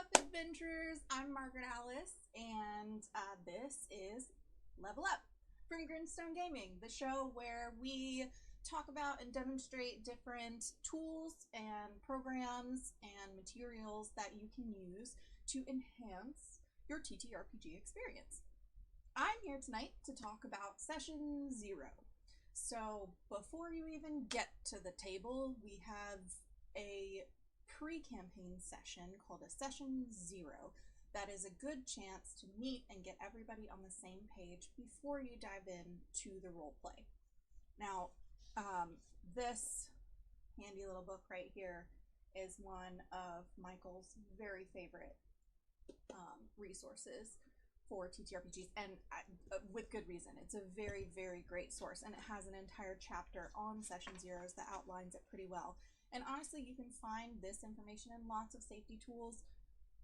up, adventurers? I'm Margaret Alice, and this is Level Up from Grinstone Gaming, the show where we talk about and demonstrate different tools and programs and materials that you can use to enhance your TTRPG experience. I'm here tonight to talk about Session 0. So before you even get to the table, we have a pre-campaign session called a Session 0 that is a good chance to meet and get everybody on the same page before you dive in to the role play. Now, this handy little book right here is one of Michael's very favorite resources for TTRPGs, and with good reason. It's a very, very great source, and it has an entire chapter on Session Zeros that outlines it pretty well. And honestly, you can find this information in lots of safety tools,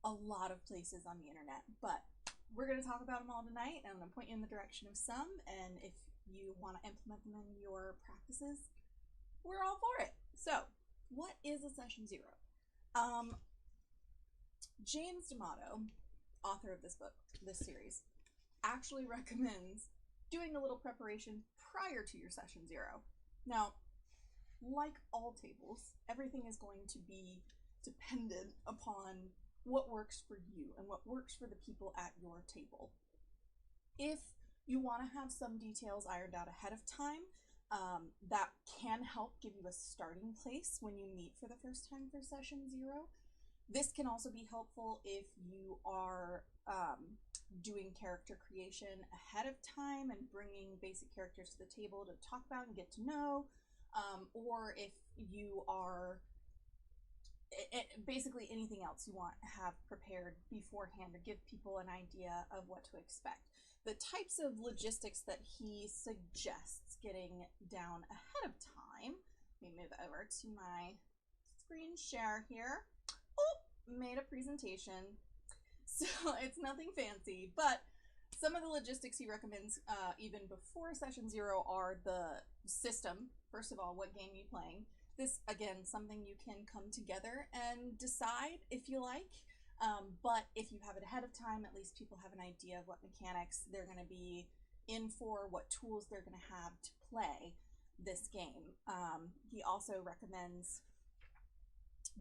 a lot of places on the internet. But we're going to talk about them all tonight, and I'm going to point you in the direction of some, and if you want to implement them in your practices, we're all for it. So, what is a Session Zero? James D'Amato, author of this book, this series, actually recommends doing a little preparation prior to your Session Zero. Now, like all tables, everything is going to be dependent upon what works for you and what works for the people at your table. If you want to have some details ironed out ahead of time, that can help give you a starting place when you meet for the first time for Session Zero. This can also be helpful if you are doing character creation ahead of time and bringing basic characters to the table to talk about and get to know, or if you are basically anything else you want to have prepared beforehand to give people an idea of what to expect. The types of logistics that he suggests getting down ahead of time, let me move over to my screen share here. Made a presentation, so it's nothing fancy, but some of the logistics he recommends even before Session Zero are the system. First of all, what game you're playing. This, again, something you can come together and decide if you like, but if you have it ahead of time, at least people have an idea of what mechanics they're going to be in for, what tools they're going to have to play this game. He also recommends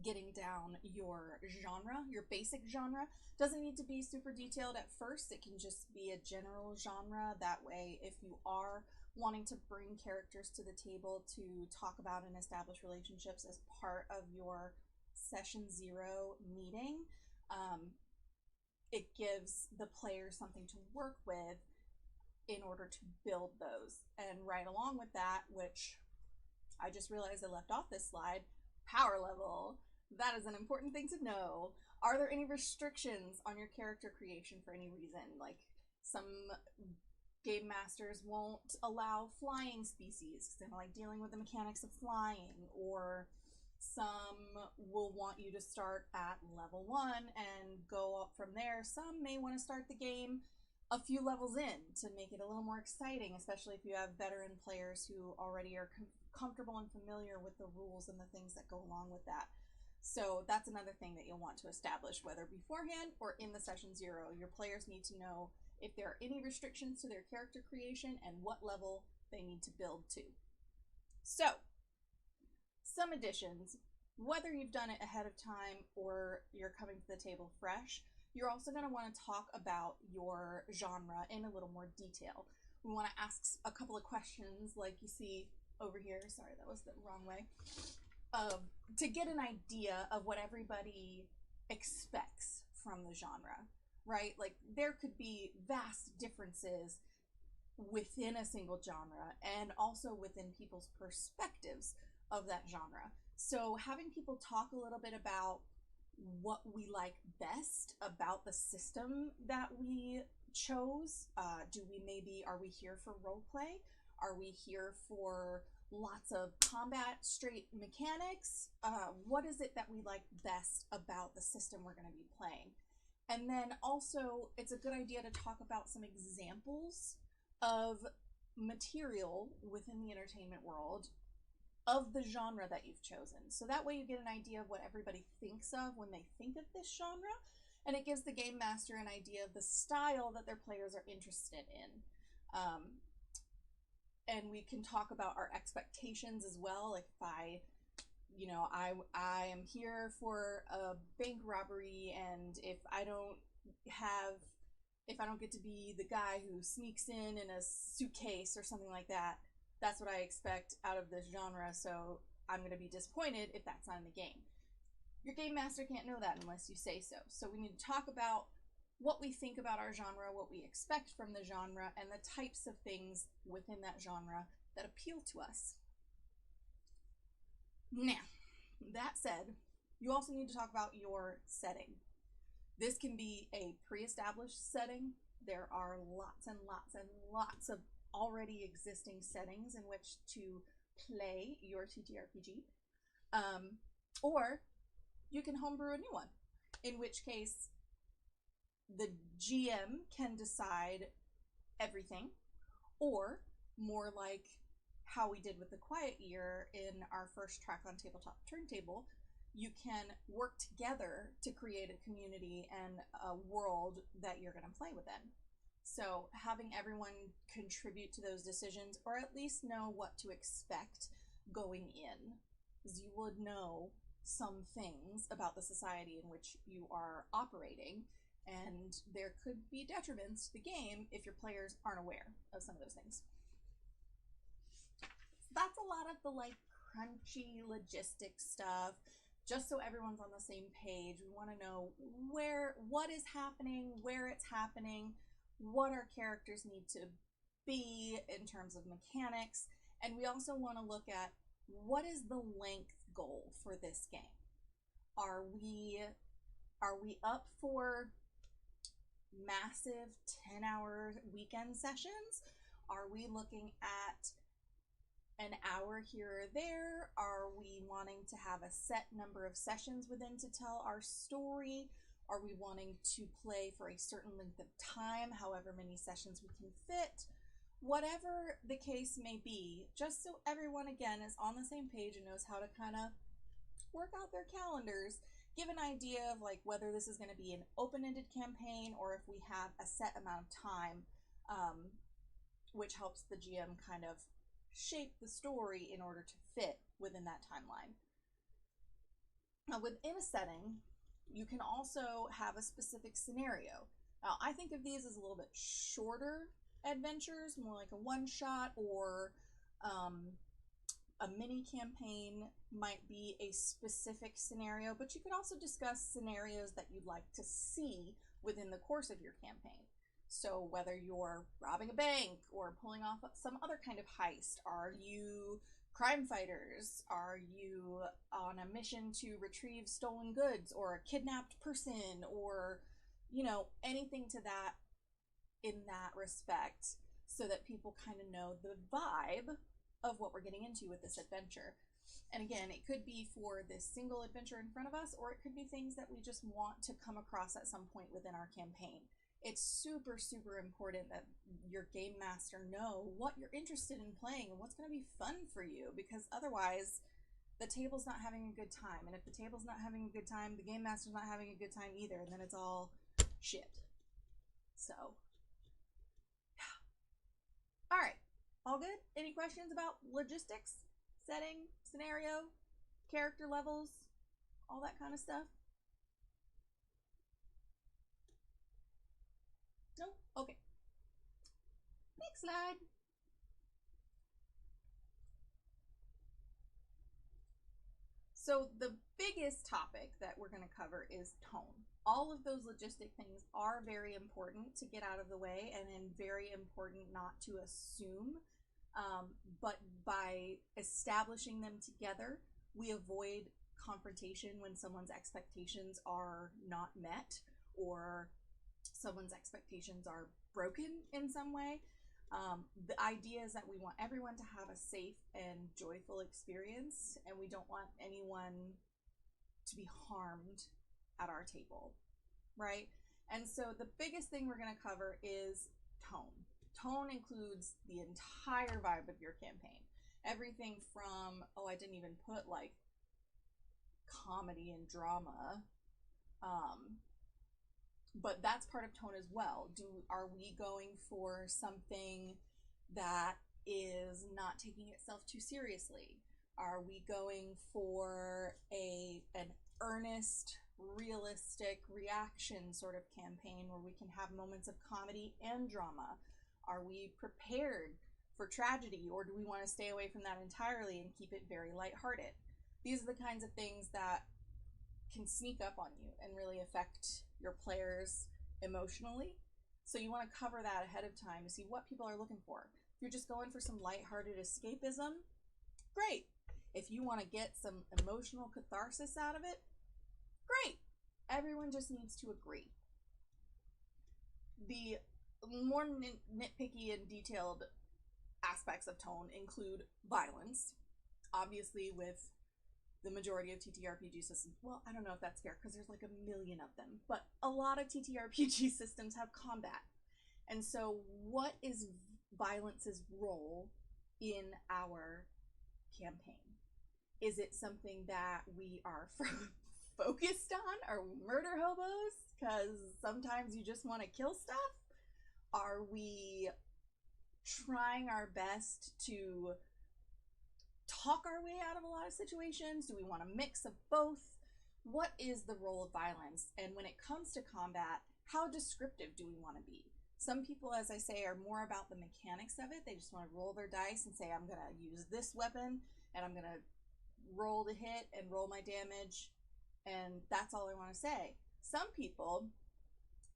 getting down your genre, your basic genre. Doesn't need to be super detailed at first. It can just be a general genre. That way, if you are wanting to bring characters to the table to talk about and establish relationships as part of your Session Zero meeting, it gives the players something to work with in order to build those. And right along with that, which I just realized I left off this slide, power level. That is an important thing to know. Are there any restrictions on your character creation for any reason? Like, some game masters won't allow flying species because they don't like dealing with the mechanics of flying, or some will want you to start at level 1 and go up from there. Some may want to start the game a few levels in to make it a little more exciting, especially if you have veteran players who already are comfortable and familiar with the rules and the things that go along with that. So that's another thing that you'll want to establish, whether beforehand or in the Session Zero. Your players need to know if there are any restrictions to their character creation and what level they need to build to. So, some additions. Whether you've done it ahead of time or you're coming to the table fresh, you're also going to want to talk about your genre in a little more detail. We want to ask a couple of questions like you see over here. Sorry, that was the wrong way. To get an idea of what everybody expects from the genre, right? Like, there could be vast differences within a single genre and also within people's perspectives of that genre. So having people talk a little bit about what we like best about the system that we chose. Are we here for roleplay? Are we here for lots of combat, straight mechanics? What is it that we like best about the system we're going to be playing? And then also, it's a good idea to talk about some examples of material within the entertainment world of the genre that you've chosen. So that way you get an idea of what everybody thinks of when they think of this genre, and it gives the game master an idea of the style that their players are interested in. And we can talk about our expectations as well. Like if I am here for a bank robbery, and if I don't get to be the guy who sneaks in a suitcase or something like that, that's what I expect out of this genre, so I'm going to be disappointed if that's not in the game. Your game master can't know that unless you say so. So we need to talk about what we think about our genre, what we expect from the genre, and the types of things within that genre that appeal to us. Now, that said, you also need to talk about your setting. This can be a pre-established setting. There are lots and lots and lots of already existing settings in which to play your TTRPG. Or you can homebrew a new one, in which case the GM can decide everything, or more like how we did with the Quiet Year in our first track on Tabletop Turntable, you can work together to create a community and a world that you're going to play within. So having everyone contribute to those decisions, or at least know what to expect going in, because you would know some things about the society in which you are operating, and there could be detriments to the game if your players aren't aware of some of those things. That's a lot of the crunchy logistics stuff, just so everyone's on the same page. We want to know what is happening, where it's happening, what our characters need to be in terms of mechanics, and we also want to look at what is the length goal for this game. Are we up for massive 10-hour weekend sessions? Are we looking at an hour here or there? Are we wanting to have a set number of sessions within to tell our story? Are we wanting to play for a certain length of time, however many sessions we can fit? Whatever the case may be, just so everyone, again, is on the same page and knows how to kind of work out their calendars, give an idea of whether this is going to be an open-ended campaign or if we have a set amount of time, which helps the GM kind of shape the story in order to fit within that timeline. Now, within a setting, you can also have a specific scenario. Now, I think of these as a little bit shorter adventures, more like a one-shot, or a mini campaign might be a specific scenario, but you could also discuss scenarios that you'd like to see within the course of your campaign. So whether you're robbing a bank or pulling off some other kind of heist, are you crime fighters? Are you on a mission to retrieve stolen goods or a kidnapped person, or, anything to that in that respect, so that people kind of know the vibe of what we're getting into with this adventure. And again, it could be for this single adventure in front of us, or it could be things that we just want to come across at some point within our campaign. It's super, super important that your game master know what you're interested in playing and what's going to be fun for you, because otherwise the table's not having a good time. And if the table's not having a good time, the game master's not having a good time either, and then it's all shit. So, yeah. All right. All good? Any questions about logistics, setting, scenario, character levels, all that kind of stuff? No? Okay. Next slide. So the biggest topic that we're going to cover is tone. All of those logistic things are very important to get out of the way, and then very important not to assume. But by establishing them together, we avoid confrontation when someone's expectations are not met, or someone's expectations are broken in some way. The idea is that we want everyone to have a safe and joyful experience, and we don't want anyone to be harmed at our table, right? And so the biggest thing we're going to cover is tone. Tone includes the entire vibe of your campaign. Everything from, I didn't even put comedy and drama, But that's part of tone as well. Are we going for something that is not taking itself too seriously? Are we going for an earnest, realistic reaction sort of campaign where we can have moments of comedy and drama? Are we prepared for tragedy, or do we want to stay away from that entirely and keep it very lighthearted? These are the kinds of things that can sneak up on you and really affect your players emotionally. So you want to cover that ahead of time to see what people are looking for. If you're just going for some lighthearted escapism, great. If you want to get some emotional catharsis out of it, great. Everyone just needs to agree. The more nitpicky and detailed aspects of tone include violence. Obviously, with the majority of TTRPG systems, well, I don't know if that's fair because there's like a million of them, but a lot of TTRPG systems have combat. And so what is violence's role in our campaign? Is it something that we are focused on? Are we murder hobos because sometimes you just want to kill stuff? Are we trying our best to talk our way out of a lot of situations? Do we want a mix of both? What is the role of violence? And when it comes to combat, how descriptive do we want to be? Some people, as I say, are more about the mechanics of it. They just want to roll their dice and say, I'm going to use this weapon and I'm going to roll to hit and roll my damage, and that's all I want to say. Some people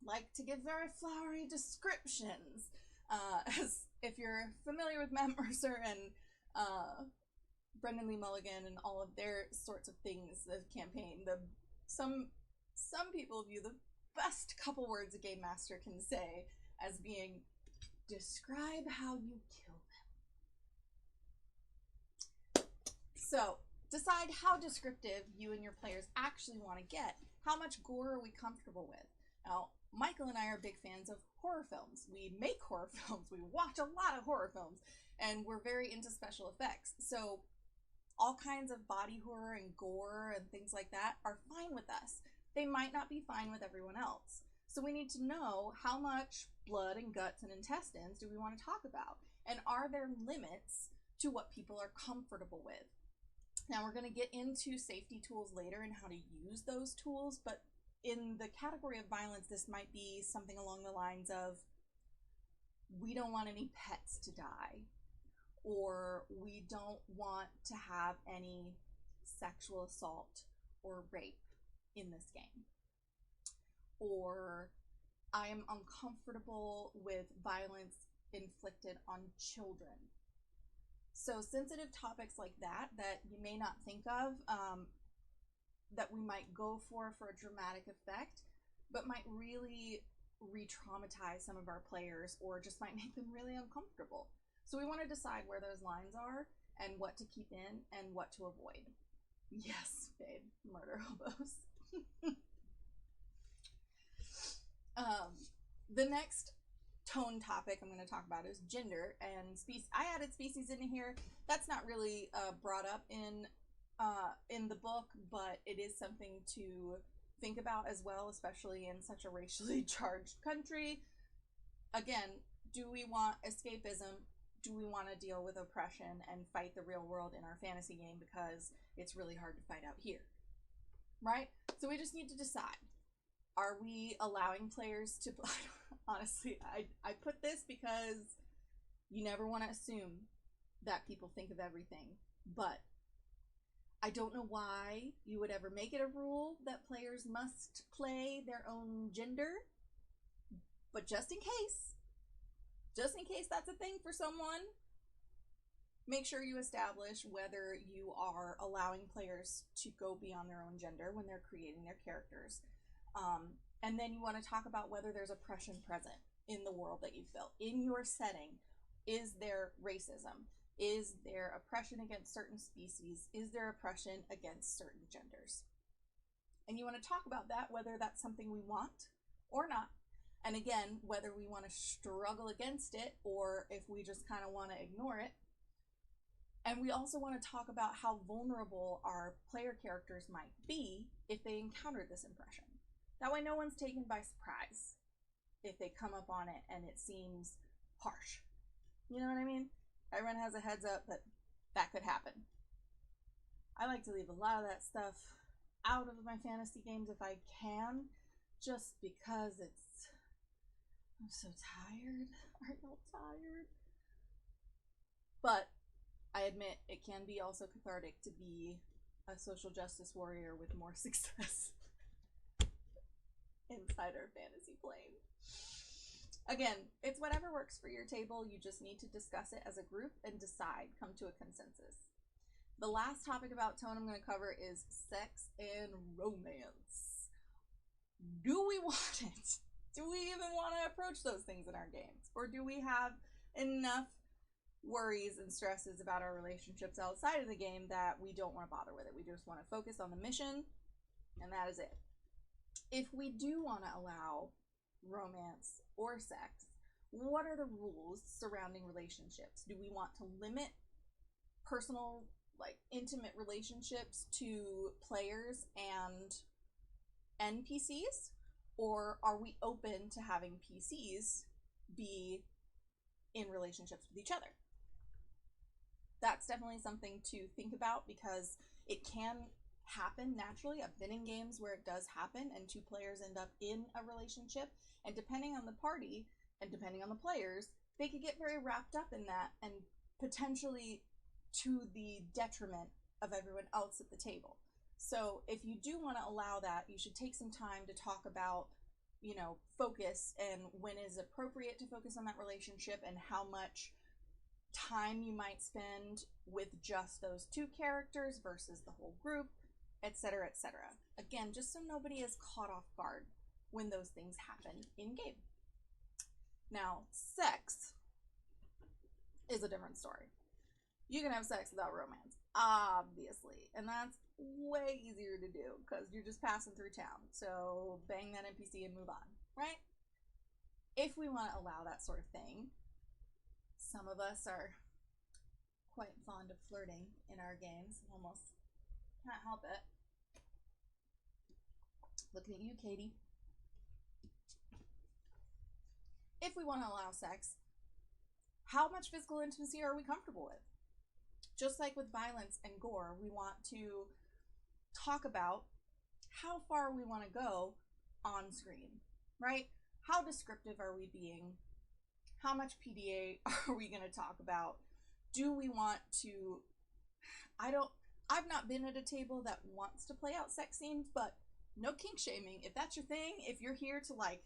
like to give very flowery descriptions. As if you're familiar with Matt Mercer and Brendan Lee Mulligan and all of their sorts of things, the campaign, some people view the best couple words a game master can say as being, describe how you kill them. So decide how descriptive you and your players actually want to get. How much gore are we comfortable with? Now, Michael and I are big fans of horror films. We make horror films. We watch a lot of horror films, and we're very into special effects. So all kinds of body horror and gore and things like that are fine with us. They might not be fine with everyone else. So we need to know how much blood and guts and intestines do we want to talk about, and are there limits to what people are comfortable with? Now, we're going to get into safety tools later and how to use those tools, but in the category of violence, this might be something along the lines of, we don't want any pets to die, or we don't want to have any sexual assault or rape in this game, or I am uncomfortable with violence inflicted on children. So sensitive topics like that you may not think of, that we might go for a dramatic effect, but might really re-traumatize some of our players or just might make them really uncomfortable. So we want to decide where those lines are and what to keep in and what to avoid. Yes, babe, murder hobos. The next tone topic I'm going to talk about is gender and species. I added species into here. That's not really brought up in the book, but it is something to think about as well, especially in such a racially charged country. Again, do we want escapism? Do we want to deal with oppression and fight the real world in our fantasy game because it's really hard to fight out here, right? So we just need to decide. Are we allowing players to... Honestly, I put this because you never want to assume that people think of everything, but I don't know why you would ever make it a rule that players must play their own gender, but just in case that's a thing for someone, make sure you establish whether you are allowing players to go beyond their own gender when they're creating their characters. And then you want to talk about whether there's oppression present in the world that you've built. In your setting, is there racism? Is there oppression against certain species? Is there oppression against certain genders? And you want to talk about that, whether that's something we want or not. And again, whether we want to struggle against it or if we just kind of want to ignore it. And we also want to talk about how vulnerable our player characters might be if they encountered this oppression. That way no one's taken by surprise if they come up on it and it seems harsh. You know what I mean? Everyone has a heads up that could happen. I like to leave a lot of that stuff out of my fantasy games if I can, just because I'm so tired. Are y'all tired? But I admit it can be also cathartic to be a social justice warrior with more success inside our fantasy plane. Again, it's whatever works for your table. You just need to discuss it as a group and decide, come to a consensus. The last topic about tone I'm going to cover is sex and romance. Do we want it? Do we even want to approach those things in our games? Or do we have enough worries and stresses about our relationships outside of the game that we don't want to bother with it? We just want to focus on the mission, and that is it. If we do want to allow romance or sex, what are the rules surrounding relationships? Do we want to limit personal, like intimate relationships to players and NPCs? Or are we open to having PCs be in relationships with each other? That's definitely something to think about because it can happen naturally. I've been in games where it does happen and two players end up in a relationship, and depending on the party and depending on the players, they could get very wrapped up in that and potentially to the detriment of everyone else at the table. So if you do want to allow that, you should take some time to talk about, you know, focus and when is appropriate to focus on that relationship and how much time you might spend with just those two characters versus the whole group, etc., etc. Again, just so nobody is caught off guard when those things happen in game. Now, sex is a different story. You can have sex without romance, obviously, and that's way easier to do because you're just passing through town. So bang that NPC and move on, right? If we want to allow that sort of thing, some of us are quite fond of flirting in our games. Almost can't help it. Looking at you, Katie. If we want to allow sex, how much physical intimacy are we comfortable with? Just like with violence and gore, we want to talk about how far we want to go on screen, right? How descriptive are we being? How much PDA are we going to talk about? Do we want to... I've not been at a table that wants to play out sex scenes, but no kink shaming. If that's your thing, if you're here to like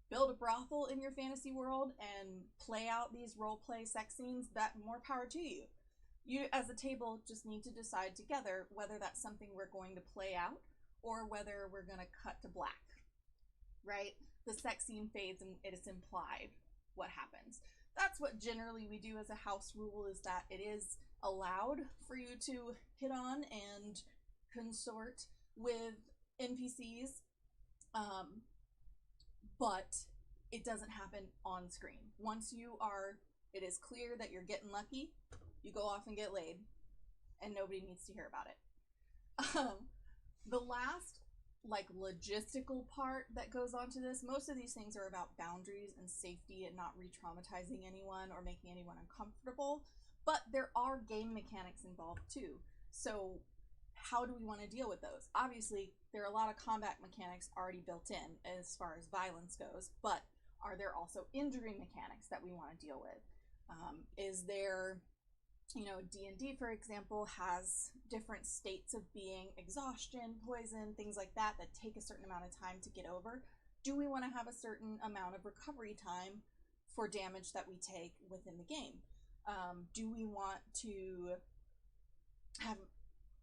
build a brothel in your fantasy world and play out these role play sex scenes, that more power to you. You as a table just need to decide together whether that's something we're going to play out or whether we're going to cut to black, right? The sex scene fades and it is implied what happens. That's what generally we do as a house rule, is that it is allowed for you to hit on and consort with NPCs, but it doesn't happen on screen. Once it is clear that you're getting lucky, you go off and get laid, and nobody needs to hear about it. The last, like, logistical part that goes on to this, most of these things are about boundaries and safety and not re-traumatizing anyone or making anyone uncomfortable, but there are game mechanics involved too. So how do we want to deal with those? Obviously, there are a lot of combat mechanics already built in as far as violence goes, but are there also injury mechanics that we want to deal with? Is there... You know, D&D, for example, has different states of being: exhaustion, poison, things like that take a certain amount of time to get over. Do we want to have a certain amount of recovery time for damage that we take within the game? Do we want to have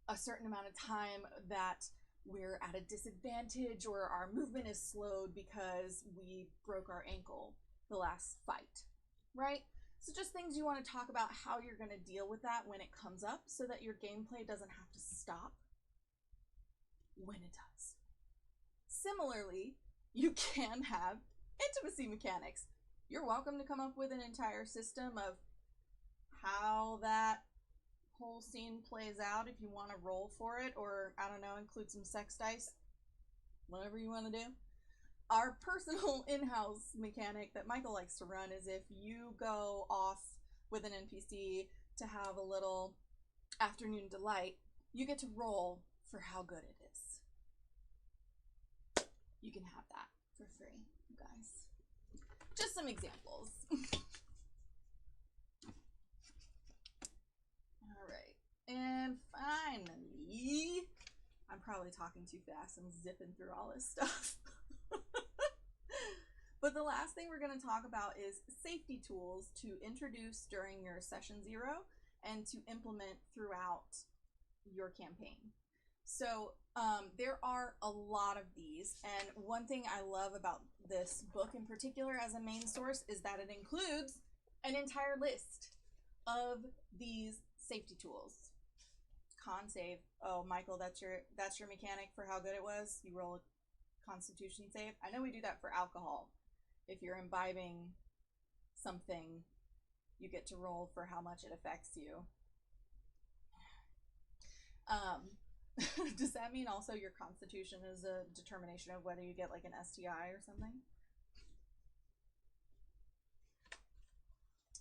a certain amount of time that we're at a disadvantage or our movement is slowed because we broke our ankle the last fight, right? So just things you want to talk about how you're going to deal with that when it comes up so that your gameplay doesn't have to stop when it does. Similarly, you can have intimacy mechanics. You're welcome to come up with an entire system of how that whole scene plays out if you want to roll for it, or, I don't know, include some sex dice. whatever you want to do. Our personal in-house mechanic that Michael likes to run is if you go off with an NPC to have a little afternoon delight, you get to roll for how good it is. You can have that for free, you guys. Just some examples. All right. And finally, I'm probably talking too fast and zipping through all this stuff. But the last thing we're going to talk about is safety tools to introduce during your session 0 and to implement throughout your campaign. So there are a lot of these, and one thing I love about this book in particular as a main source is that it includes an entire list of these safety tools. Con save. Oh, Michael, that's your mechanic for how good it was. You roll a Constitution save. I know we do that for alcohol. If you're imbibing something, you get to roll for how much it affects you. Does that mean also your Constitution is a determination of whether you get like an STI or something?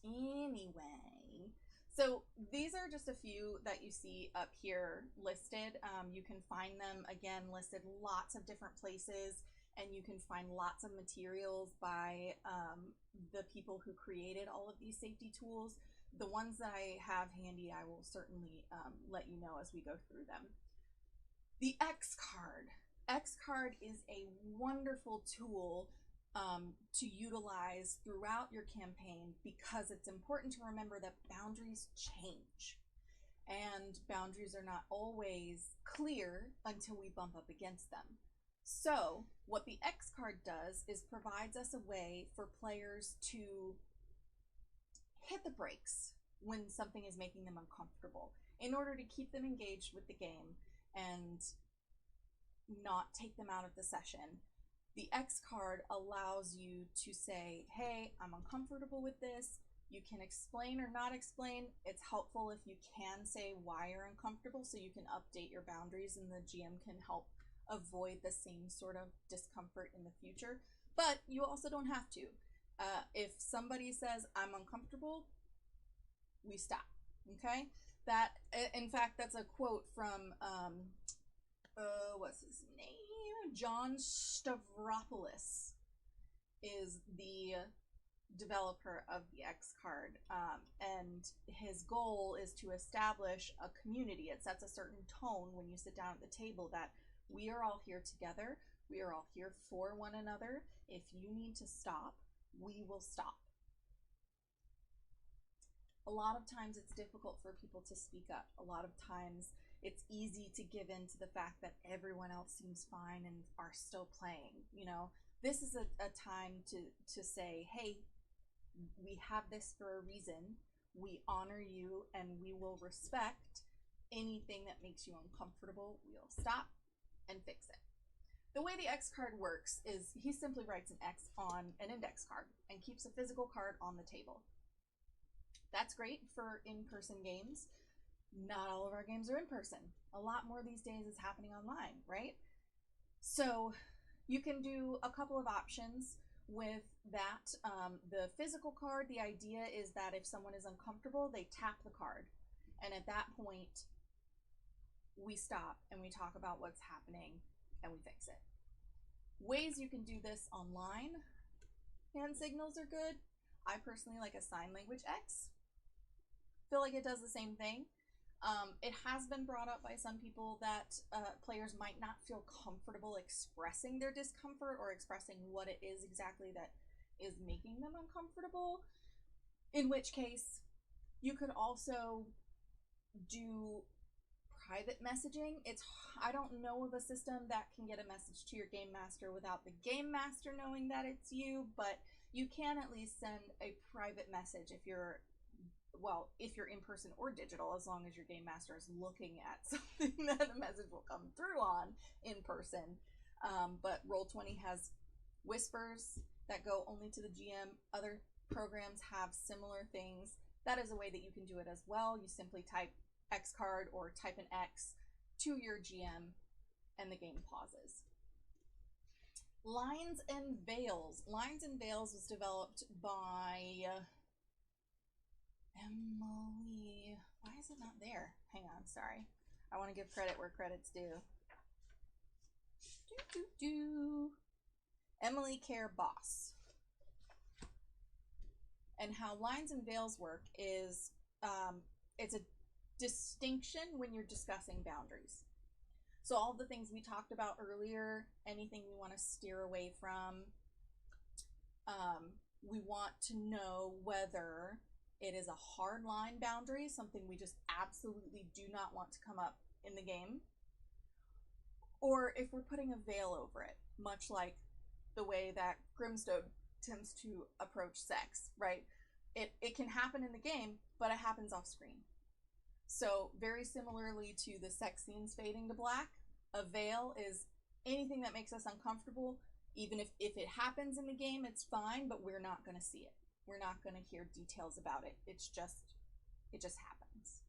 Anyway, so these are just a few that you see up here listed. You can find them, again, listed lots of different places, and you can find lots of materials by the people who created all of these safety tools. The ones that I have handy, I will certainly let you know as we go through them. The X card. X card is a wonderful tool to utilize throughout your campaign because it's important to remember that boundaries change. And boundaries are not always clear until we bump up against them. So what the X card does is provides us a way for players to hit the brakes when something is making them uncomfortable in order to keep them engaged with the game and not take them out of the session. The X card allows you to say, hey, I'm uncomfortable with this. You can explain or not explain. It's helpful if you can say why you're uncomfortable so you can update your boundaries and the GM can help avoid the same sort of discomfort in the future. But you also don't have to. If somebody says, I'm uncomfortable, we stop, okay? That, in fact, that's a quote from, what's his name? John Stavropoulos is the developer of the X card, and his goal is to establish a community. It sets a certain tone when you sit down at the table that we are all here together. We are all here for one another. If you need to stop, we will stop. A lot of times it's difficult for people to speak up. A lot of times it's easy to give in to the fact that everyone else seems fine and are still playing. You know, this is a time to say, hey, we have this for a reason. We honor you and we will respect anything that makes you uncomfortable. We'll stop and fix it. The way the X card works is he simply writes an X on an index card and keeps a physical card on the table. That's great for in-person games. Not all of our games are in person. A lot more these days is happening online, right? So you can do a couple of options with that. The physical card, the idea is that if someone is uncomfortable, they tap the card. And at that point, we stop and we talk about what's happening and we fix it. Ways you can do this online. Hand signals are good. I personally like a sign language X. Feel like it does the same thing. It has been brought up by some people that players might not feel comfortable expressing their discomfort or expressing what it is exactly that is making them uncomfortable. In which case, you could also do private messaging. I don't know of a system that can get a message to your game master without the game master knowing that it's you, but you can at least send a private message if you're in person or digital, as long as your game master is looking at something that a message will come through on in person. But Roll20 has whispers that go only to the GM. Other programs have similar things. That is a way that you can do it as well. You simply type X card or type an X to your GM and the game pauses. Lines and Veils. Lines and Veils was developed by Emily. Why is it not there? Hang on, sorry. I want to give credit where credit's due. Emily Care Boss. And how Lines and Veils work is it's a distinction when you're discussing boundaries. So all the things we talked about earlier, anything we want to steer away from, we want to know whether it is a hard line boundary, something we just absolutely do not want to come up in the game, or if we're putting a veil over it, much like the way that Grimstone tends to approach sex, right? It can happen in the game, but it happens off screen. So very similarly to the sex scenes fading to black, a veil is anything that makes us uncomfortable. Even if it happens in the game, it's fine, but we're not going to see it. We're not going to hear details about it. It just happens.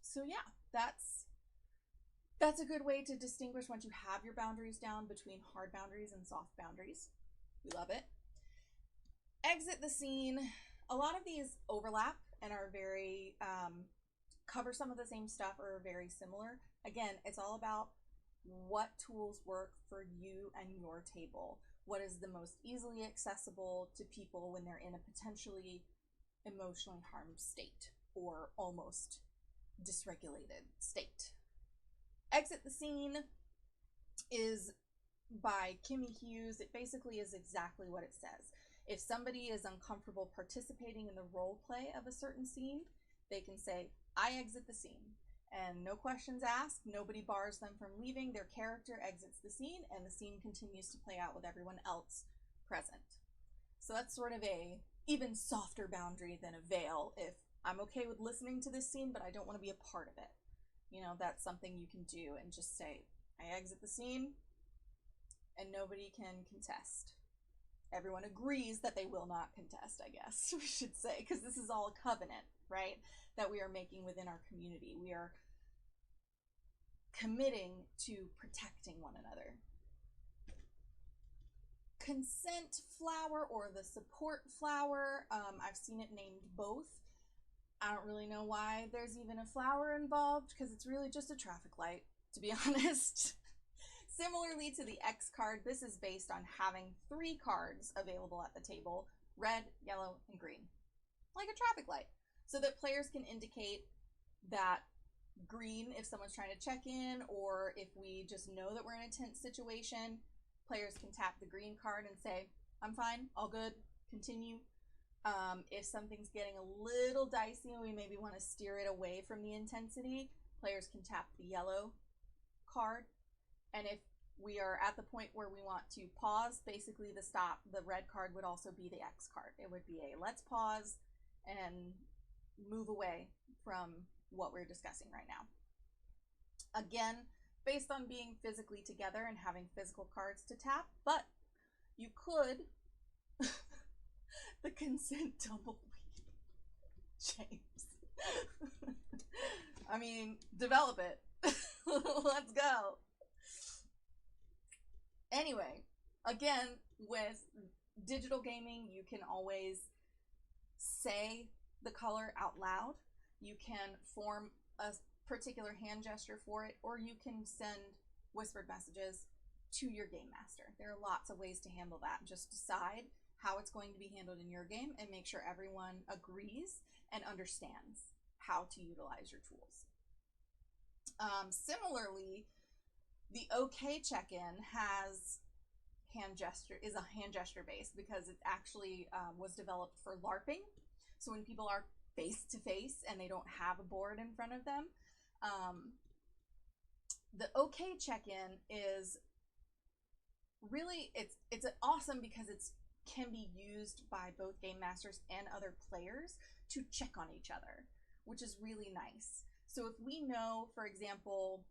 So yeah, that's a good way to distinguish once you have your boundaries down between hard boundaries and soft boundaries. We love it. Exit the scene. A lot of these overlap and are very, cover some of the same stuff or are very similar. Again, it's all about what tools work for you and your table. What is the most easily accessible to people when they're in a potentially emotionally harmed state or almost dysregulated state. Exit the Scene is by Kimmy Hughes. It basically is exactly what it says. If somebody is uncomfortable participating in the role play of a certain scene, they can say, I exit the scene. And no questions asked, nobody bars them from leaving, their character exits the scene, and the scene continues to play out with everyone else present. So that's sort of a even softer boundary than a veil. If I'm okay with listening to this scene, but I don't want to be a part of it. You know, that's something you can do and just say, I exit the scene, and nobody can contest. Everyone agrees that they will not contest, I guess we should say, because this is all a covenant, right, that we are making within our community. We are committing to protecting one another. Consent flower or the support flower, I've seen it named both. I don't really know why there's even a flower involved, because it's really just a traffic light, to be honest. Similarly to the X card, this is based on having 3 cards available at the table, red, yellow, and green, like a traffic light, so that players can indicate that green if someone's trying to check in, or if we just know that we're in a tense situation, players can tap the green card and say, I'm fine, all good, continue. If something's getting a little dicey and we maybe want to steer it away from the intensity, players can tap the yellow card. And if we are at the point where we want to pause, basically the red card would also be the X card. It would be a let's pause and move away from what we're discussing right now. Again, based on being physically together and having physical cards to tap, but you could the consent tumbleweed. James. I mean, develop it. Let's go. Anyway, again, with digital gaming, you can always say the color out loud. You can form a particular hand gesture for it, or you can send whispered messages to your game master. There are lots of ways to handle that. Just decide how it's going to be handled in your game and make sure everyone agrees and understands how to utilize your tools. Similarly, the OK check-in is a hand gesture based, because it actually was developed for LARPing. So when people are face to face and they don't have a board in front of them, the OK check-in is really, it's awesome because it can be used by both game masters and other players to check on each other, which is really nice. So if we know, for example,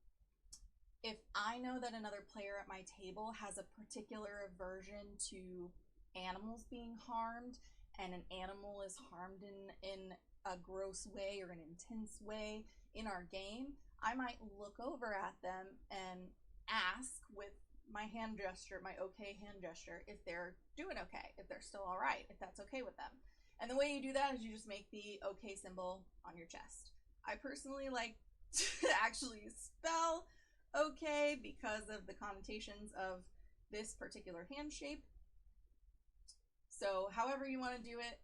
if I know that another player at my table has a particular aversion to animals being harmed, and an animal is harmed in a gross way or an intense way in our game, I might look over at them and ask with my hand gesture, my okay hand gesture, if they're doing okay, if they're still all right, if that's okay with them. And the way you do that is you just make the okay symbol on your chest. I personally like to actually spell okay because of the connotations of this particular hand shape. So however you want to do it,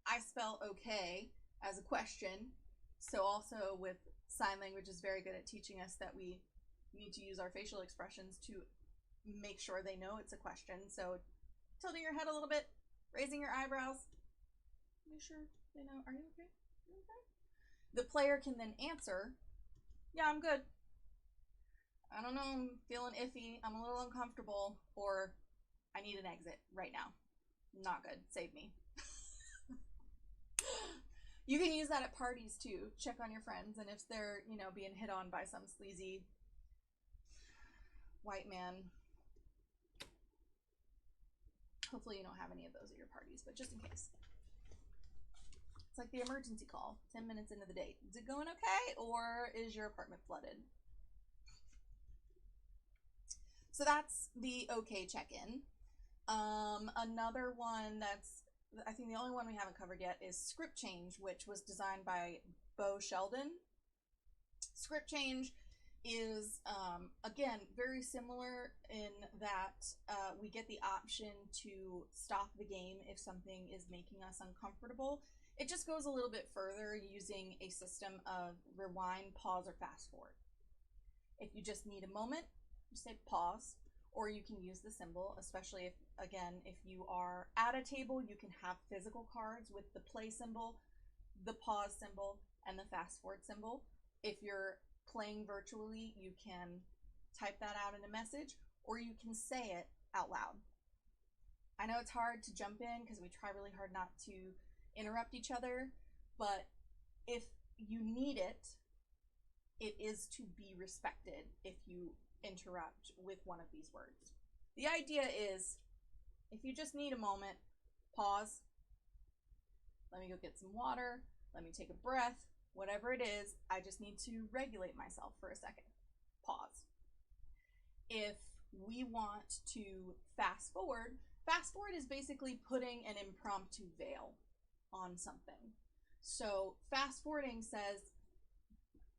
I spell okay as a question. So also with sign language is very good at teaching us that we need to use our facial expressions to make sure they know it's a question. So tilting your head a little bit, raising your eyebrows. Make sure they know, are you okay? Are you okay? The player can then answer, yeah, I'm good. I don't know, I'm feeling iffy, I'm a little uncomfortable, or I need an exit right now. Not good, save me. You can use that at parties too. Check on your friends, and if they're, you know, being hit on by some sleazy white man, hopefully you don't have any of those at your parties, but just in case. It's like the emergency call 10 minutes into the date. Is it going okay, or is your apartment flooded? So that's the okay check-in. Another one that's, I think the only one we haven't covered yet is script change, which was designed by Bo Sheldon. Script change is, again, very similar in that we get the option to stop the game if something is making us uncomfortable. It just goes a little bit further using a system of rewind, pause, or fast forward. If you just need a moment, you say pause, or you can use the symbol, especially if, again, if you are at a table, you can have physical cards with the play symbol, the pause symbol, and the fast forward symbol. If you're playing virtually, you can type that out in a message, or you can say it out loud. I know it's hard to jump in because we try really hard not to interrupt each other, but if you need it, it is to be respected if you interrupt with one of these words. The idea is, if you just need a moment, pause, let me go get some water, let me take a breath, whatever it is, I just need to regulate myself for a second. Pause. If we want to fast forward is basically putting an impromptu veil on something. So fast forwarding says,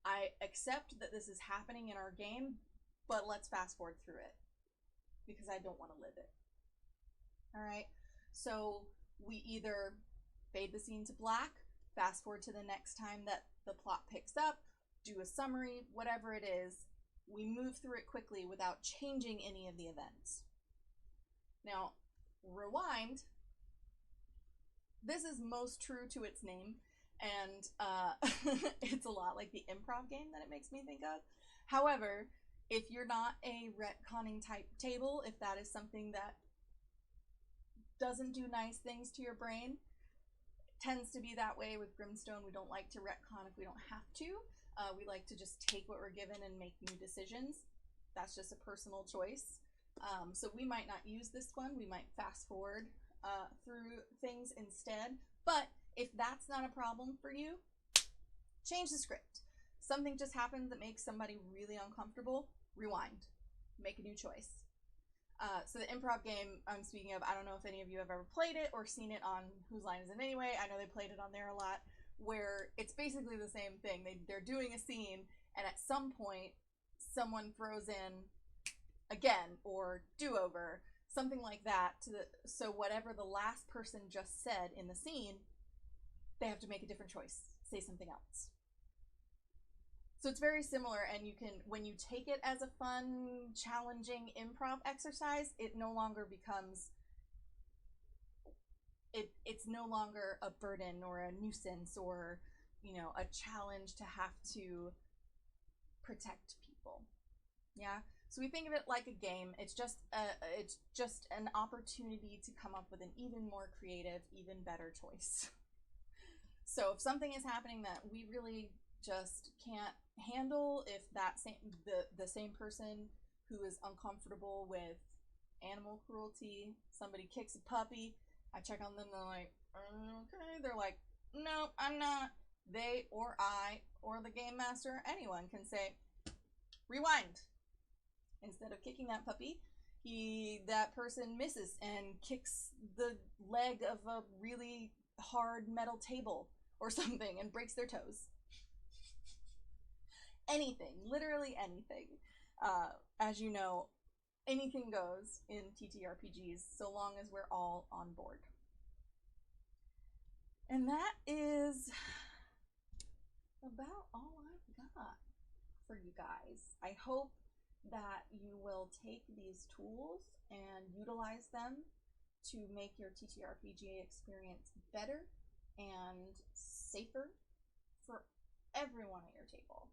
I accept that this is happening in our game, but let's fast forward through it because I don't want to live it. All right. So we either fade the scene to black, fast forward to the next time that the plot picks up, do a summary, whatever it is. We move through it quickly without changing any of the events. Now, rewind. This is most true to its name, and it's a lot like the improv game that it makes me think of. However, if you're not a retconning type table, if that is something that doesn't do nice things to your brain, tends to be that way with Grimstone. We don't like to retcon if we don't have to. We like to just take what we're given and make new decisions. That's just a personal choice. So we might not use this one. We might fast forward through things instead. But if that's not a problem for you, change the script. Something just happens that makes somebody really uncomfortable, rewind. Make a new choice. So the improv game I'm speaking of, I don't know if any of you have ever played it or seen it on Whose Line Is It Anyway? I know they played it on there a lot, where it's basically the same thing. They're doing a scene, and at some point, someone throws in again or do-over, something like that. So whatever the last person just said in the scene, they have to make a different choice, say something else. So it's very similar, and you can, when you take it as a fun, challenging improv exercise, it no longer becomes, it's no longer a burden or a nuisance or, you know, a challenge to have to protect people. Yeah? So we think of it like a game. It's just an opportunity to come up with an even more creative, even better choice. So if something is happening that we really just can't handle, if that the same person who is uncomfortable with animal cruelty, somebody kicks a puppy, I check on them, they're like, okay, they're like, no, I'm not. They or I or the game master, anyone can say, rewind. instead of kicking that puppy, that person misses and kicks the leg of a really hard metal table or something and breaks their toes. Anything, literally anything. As you know, anything goes in TTRPGs so long as we're all on board. And that is about all I've got for you guys. I hope that you will take these tools and utilize them to make your TTRPG experience better and safer for everyone at your table.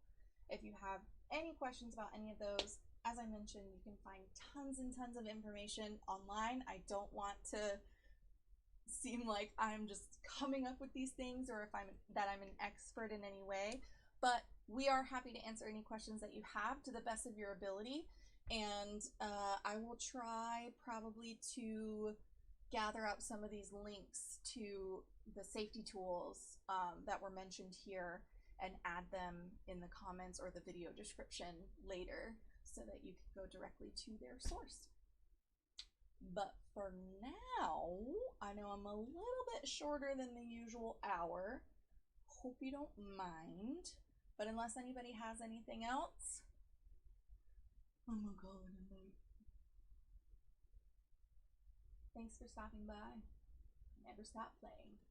If you have any questions about any of those, as I mentioned, you can find tons and tons of information online. I don't want to seem like I'm just coming up with these things or if I'm an expert in any way, but we are happy to answer any questions that you have to the best of your ability. And I will try probably to gather up some of these links to the safety tools that were mentioned here and add them in the comments or the video description later so that you can go directly to their source. But for now, I know I'm a little bit shorter than the usual hour. Hope you don't mind. But unless anybody has anything else, I'm gonna call it a night. Thanks for stopping by. Never stop playing.